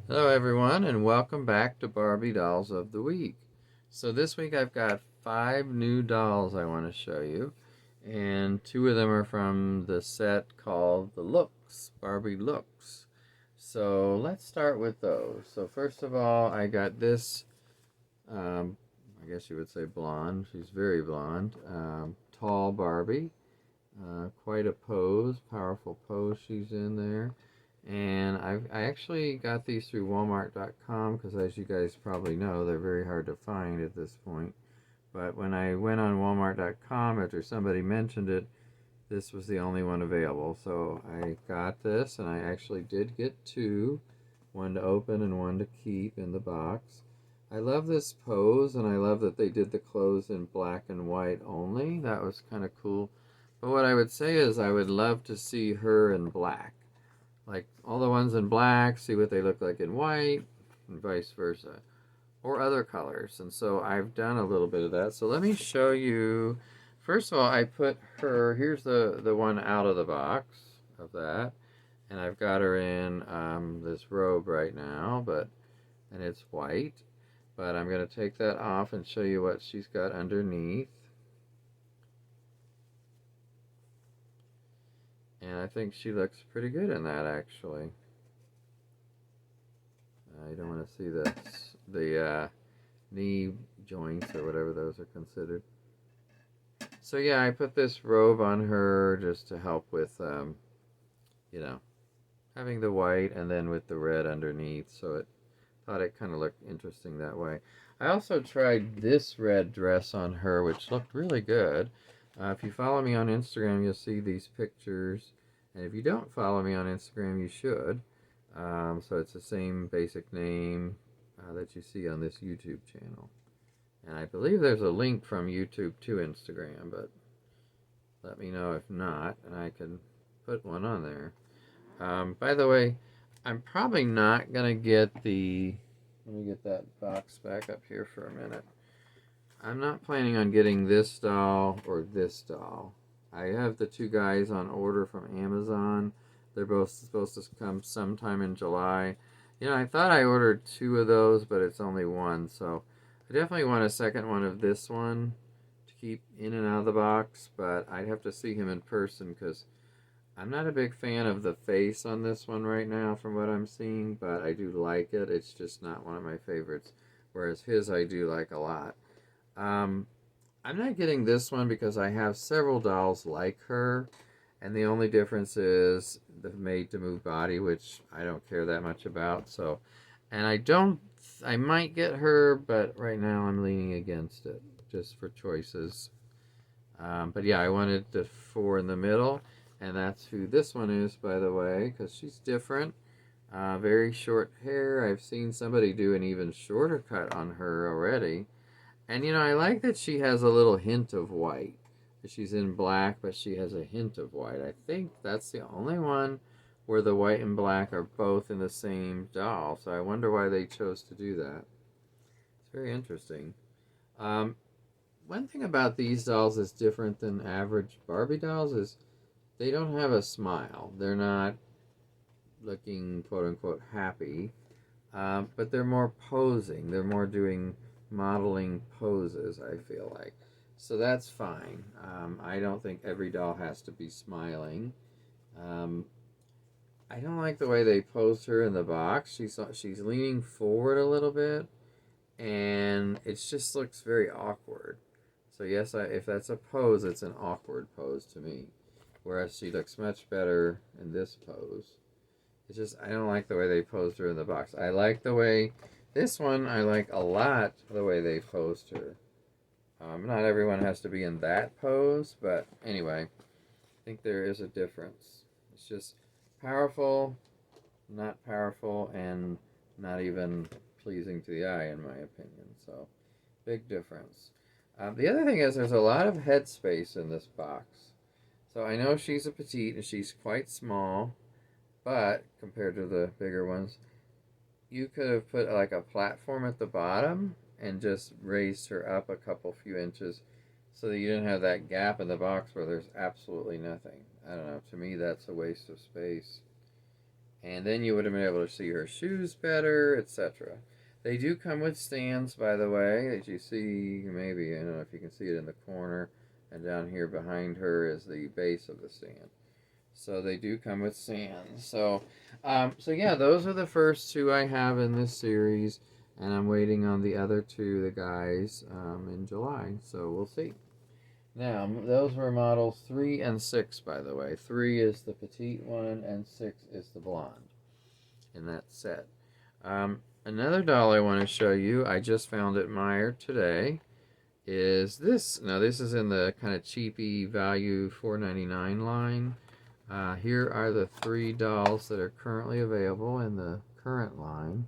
Hello everyone and welcome back to Barbie Dolls of the Week. So this week I've got 5 new dolls I want to show you, and 2 of them are from the set called the Looks, Barbie Looks. So let's start with those. So first of all, I got this, I guess you would say blonde, she's very blonde, tall Barbie. Quite a pose, powerful pose she's in there. And I actually got these through Walmart.com because, as you guys probably know, they're very hard to find at this point. But when I went on Walmart.com after somebody mentioned it, this was the only one available. So I got this, and I actually did get 2, one to open and one to keep in the box. I love this pose, and I love that they did the clothes in black and white only. That was kind of cool. But what I would say is I would love to see her in black. Like all the ones in black, see what they look like in white, and vice versa. Or other colors. And so I've done a little bit of that. So let me show you. First of all, I put her, here's the one out of the box of that. And I've got her in this robe right now, and it's white. But I'm going to take that off and show you what she's got underneath. And I think she looks pretty good in that, actually. You don't want to see the knee joints or whatever those are considered. So yeah, I put this robe on her just to help with, you know, having the white and then with the red underneath. So it thought it kind of looked interesting that way. I also tried this red dress on her, which looked really good. If you follow me on Instagram, you'll see these pictures. And if you don't follow me on Instagram, you should. So it's the same basic name that you see on this YouTube channel. And I believe there's a link from YouTube to Instagram, but let me know if not, and I can put one on there. By the way, I'm probably not going to get the... Let me get that box back up here for a minute. I'm not planning on getting this doll or this doll. I have the 2 guys on order from Amazon. They're both supposed to come sometime in July. You know, I thought I ordered 2 of those, but it's only 1. So I definitely want a second one of this one to keep in and out of the box. But I'd have to see him in person because I'm not a big fan of the face on this one right now from what I'm seeing. But I do like it. It's just not one of my favorites. Whereas his I do like a lot. I'm not getting this one because I have several dolls like her, and the only difference is the made to move body, which I don't care that much about. So, and I might get her, but right now I'm leaning against it just for choices. But yeah, I wanted the 4 in the middle, and that's who this one is, by the way, because she's different. Very short hair. I've seen somebody do an even shorter cut on her already. And you know, I like that she has a little hint of white. She's in black, but she has a hint of white. I think that's the only one where the white and black are both in the same doll. So I wonder why they chose to do that. It's very interesting. Um, One thing about these dolls that's different than average Barbie dolls is they don't have a smile. They're not looking quote unquote happy, but they're more posing. They're more doing modeling poses, I feel like. So that's fine. I don't think every doll has to be smiling. Um, I don't like the way they posed her in the box. She's leaning forward a little bit, and it just looks very awkward. So yes, if that's a pose, it's an awkward pose to me. Whereas she looks much better in this pose. It's just, I don't like the way they posed her in the box. I like the way, this one, I like a lot the way they posed her. Not everyone has to be in that pose, but anyway, I think there is a difference. It's just powerful, not powerful, and not even pleasing to the eye, in my opinion. So, big difference. The other thing is there's a lot of head space in this box. So I know she's a petite and she's quite small, but compared to the bigger ones, you could have put like a platform at the bottom and just raised her up a few inches so that you didn't have that gap in the box where there's absolutely nothing. I don't know. To me, that's a waste of space. And then you would have been able to see her shoes better, etc. They do come with stands, by the way, as you see, maybe, I don't know if you can see it in the corner, and down here behind her is the base of the stand. So they do come with stands. So yeah, those are the first two I have in this series, and I'm waiting on the other two, the guys, in July. So we'll see. Now, those were models 3 and 6, by the way. 3 is the petite one, and 6 is the blonde in that set. Another doll I want to show you, I just found at Meijer today, is this. Now, this is in the kind of Cheapy Value $4.99 line. Here are the 3 dolls that are currently available in the current line.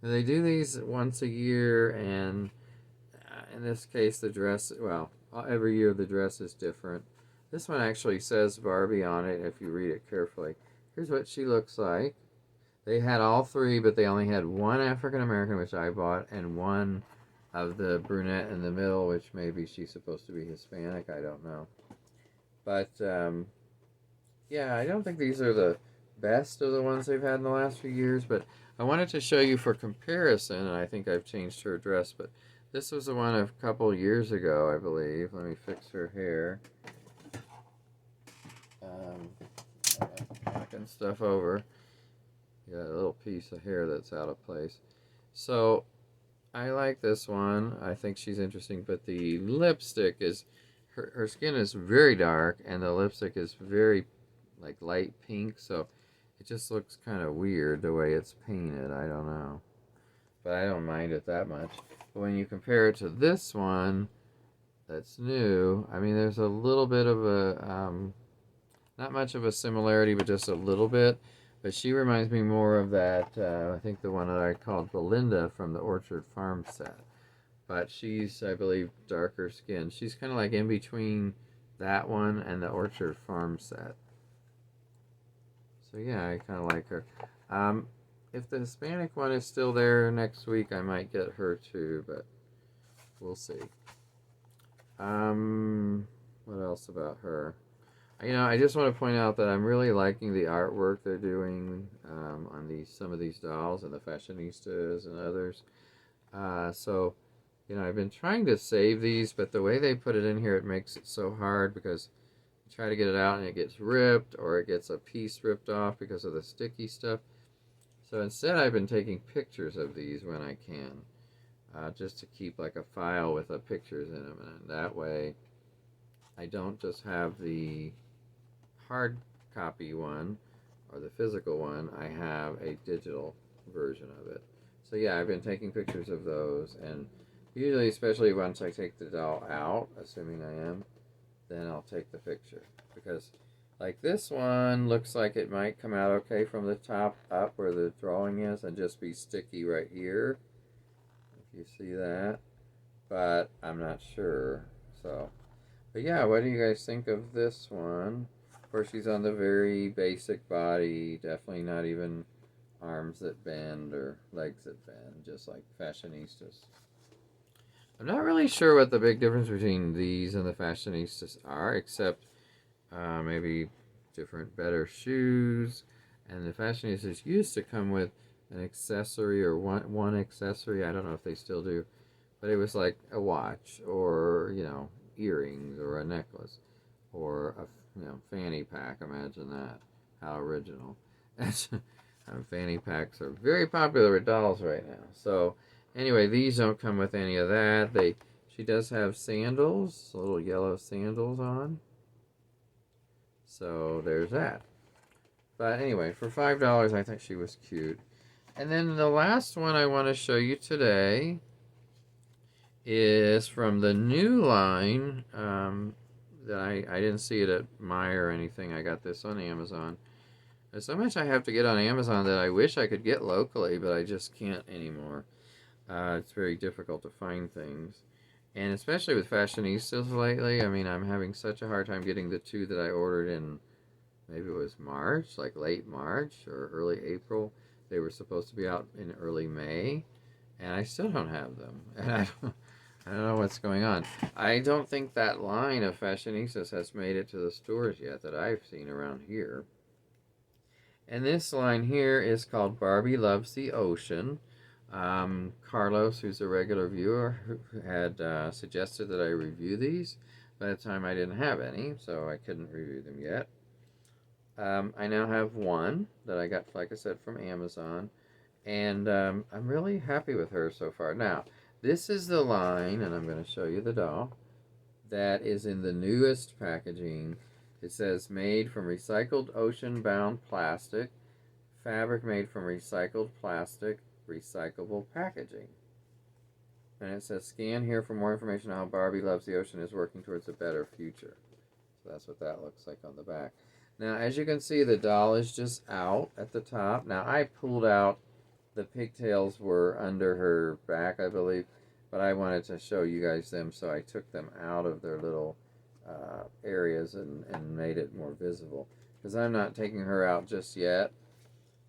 Now, they do these once a year, and in this case, the dress, well, every year the dress is different. This one actually says Barbie on it if you read it carefully. Here's what she looks like. They had all 3, but they only had one African American, which I bought, and one of the brunette in the middle, which maybe she's supposed to be Hispanic. I don't know. But, yeah, I don't think these are the best of the ones they've had in the last few years, but I wanted to show you for comparison, and I think I've changed her dress, but this was the one a couple years ago, I believe. Let me fix her hair. Knocking stuff over. Got a little piece of hair that's out of place. So, I like this one. I think she's interesting, but the lipstick is, her skin is very dark, and the lipstick is very, like, light pink, so it just looks kind of weird the way it's painted. I don't know. But I don't mind it that much. But when you compare it to this one that's new, I mean, there's a little bit of a, not much of a similarity, but just a little bit. But she reminds me more of that, I think the one that I called Belinda from the Orchard Farm set. But she's, I believe, darker skin. She's kind of like in between that one and the Orchard Farm set. So yeah, I kind of like her. If the Hispanic one is still there next week, I might get her too, but we'll see. What else about her? I just want to point out that I'm really liking the artwork they're doing on some of these dolls and the fashionistas and others. So, I've been trying to save these, but the way they put it in here, it makes it so hard because you try to get it out and it gets ripped, or it gets a piece ripped off because of the sticky stuff. So instead, I've been taking pictures of these when I can, just to keep like a file with the pictures in them, and that way I don't just have the hard copy one or the physical one, I have a digital version of it. So yeah, I've been taking pictures of those, and usually, especially once I take the doll out, assuming I am, then I'll take the picture, because like this one looks like it might come out okay from the top up where the drawing is and just be sticky right here, if you see that, but I'm not sure. So, but yeah, what do you guys think of this one? Of course, she's on the very basic body, definitely not even arms that bend or legs that bend, just like fashionistas. I'm not really sure what the big difference between these and the fashionistas are, except maybe different, better shoes. And the fashionistas used to come with an accessory, or one accessory. I don't know if they still do, but it was like a watch, or earrings, or a necklace, or a fanny pack. Imagine that. How original. Fanny packs are very popular with dolls right now. So anyway, these don't come with any of that. She does have sandals, little yellow sandals on. So there's that. But anyway, for $5, I think she was cute. And then the last one I want to show you today is from the new line. That I didn't see it at Meijer or anything. I got this on Amazon. There's so much I have to get on Amazon that I wish I could get locally, but I just can't anymore. It's very difficult to find things. And especially with fashionistas lately, I mean, I'm having such a hard time getting the two that I ordered in, maybe it was March, like late March or early April. They were supposed to be out in early May, and I still don't have them. And I don't know what's going on. I don't think that line of fashionistas has made it to the stores yet that I've seen around here. And this line here is called Barbie Loves the Ocean. Carlos, who's a regular viewer, had suggested that I review these. By the time I didn't have any, so I couldn't review them yet. I now have one that I got, like I said, from Amazon, and I'm really happy with her so far. Now, this is the line, and I'm going to show you the doll, that is in the newest packaging. It says made from recycled ocean-bound plastic, fabric made from recycled plastic, recyclable packaging. And it says scan here for more information on how Barbie Loves the Ocean is working towards a better future. So that's what that looks like on the back. Now, as you can see, the doll is just out at the top. Now, I pulled out, the pigtails were under her back, I believe, but I wanted to show you guys them, so I took them out of their little areas and made it more visible. Because I'm not taking her out just yet.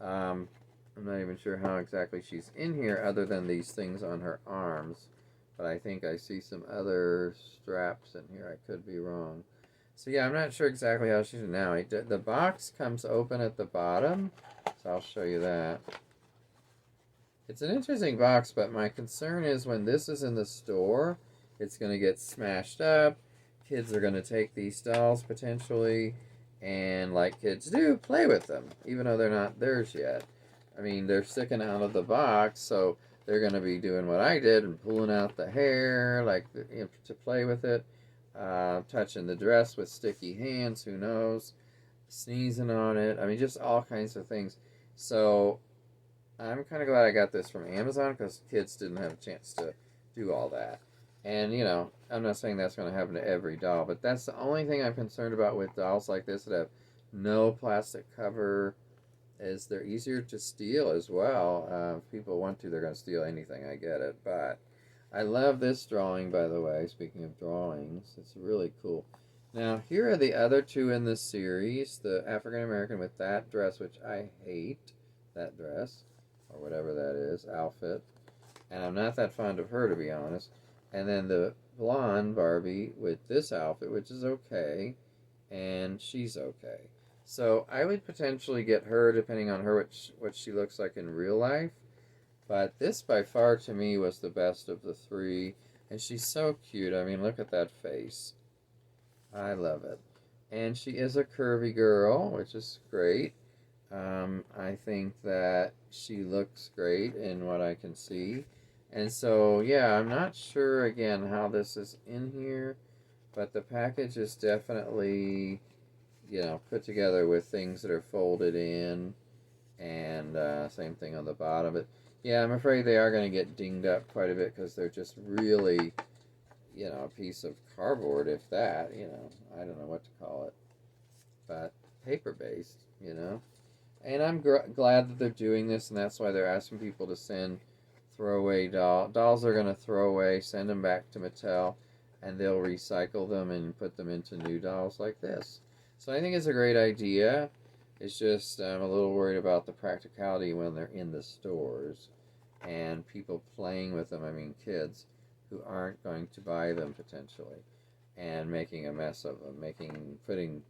I'm not even sure how exactly she's in here other than these things on her arms. But I think I see some other straps in here. I could be wrong. So yeah, I'm not sure exactly how she's now. The box comes open at the bottom, so I'll show you that. It's an interesting box, but my concern is when this is in the store, it's going to get smashed up. Kids are going to take these dolls potentially, and like kids do, play with them, even though they're not theirs yet. I mean, they're sticking out of the box, so they're going to be doing what I did and pulling out the hair, like to play with it. Touching the dress with sticky hands, who knows, sneezing on it. I mean, just all kinds of things. So I'm kind of glad I got this from Amazon because kids didn't have a chance to do all that. And, you know, I'm not saying that's going to happen to every doll, but that's the only thing I'm concerned about with dolls like this that have no plastic cover, is they're easier to steal as well. If people want to, they're going to steal anything, I get it. But I love this drawing, by the way. Speaking of drawings, it's really cool. Now, here are the other two in this series. The African American with that dress, which I hate, that dress, or whatever that is, outfit. And I'm not that fond of her, to be honest. And then the blonde Barbie with this outfit, which is okay, and she's okay. So I would potentially get her, depending on her what she looks like in real life. But this, by far, to me, was the best of the three. And she's so cute. I mean, look at that face. I love it. And she is a curvy girl, which is great. I think that she looks great in what I can see. And so, yeah, I'm not sure, again, how this is in here. But the package is definitely, you know, put together with things that are folded in. And same thing on the bottom. But yeah, I'm afraid they are going to get dinged up quite a bit because they're just really, you know, a piece of cardboard, if that, you know. I don't know what to call it. But paper-based, you know. And I'm glad that they're doing this, and that's why they're asking people to send throwaway dolls they're going to throw away, send them back to Mattel, and they'll recycle them and put them into new dolls like this. So I think it's a great idea. It's just I'm a little worried about the practicality when they're in the stores and people playing with them. I mean, kids who aren't going to buy them potentially and making a mess of them, putting,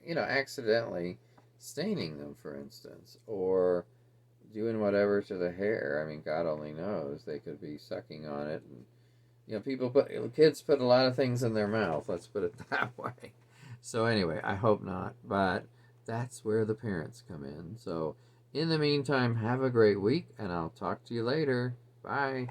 you know, accidentally staining them, for instance, or doing whatever to the hair. I mean, God only knows. They could be sucking on it, and you know, kids put a lot of things in their mouth. Let's put it that way. So anyway, I hope not, but that's where the parents come in. So in the meantime, have a great week, and I'll talk to you later. Bye.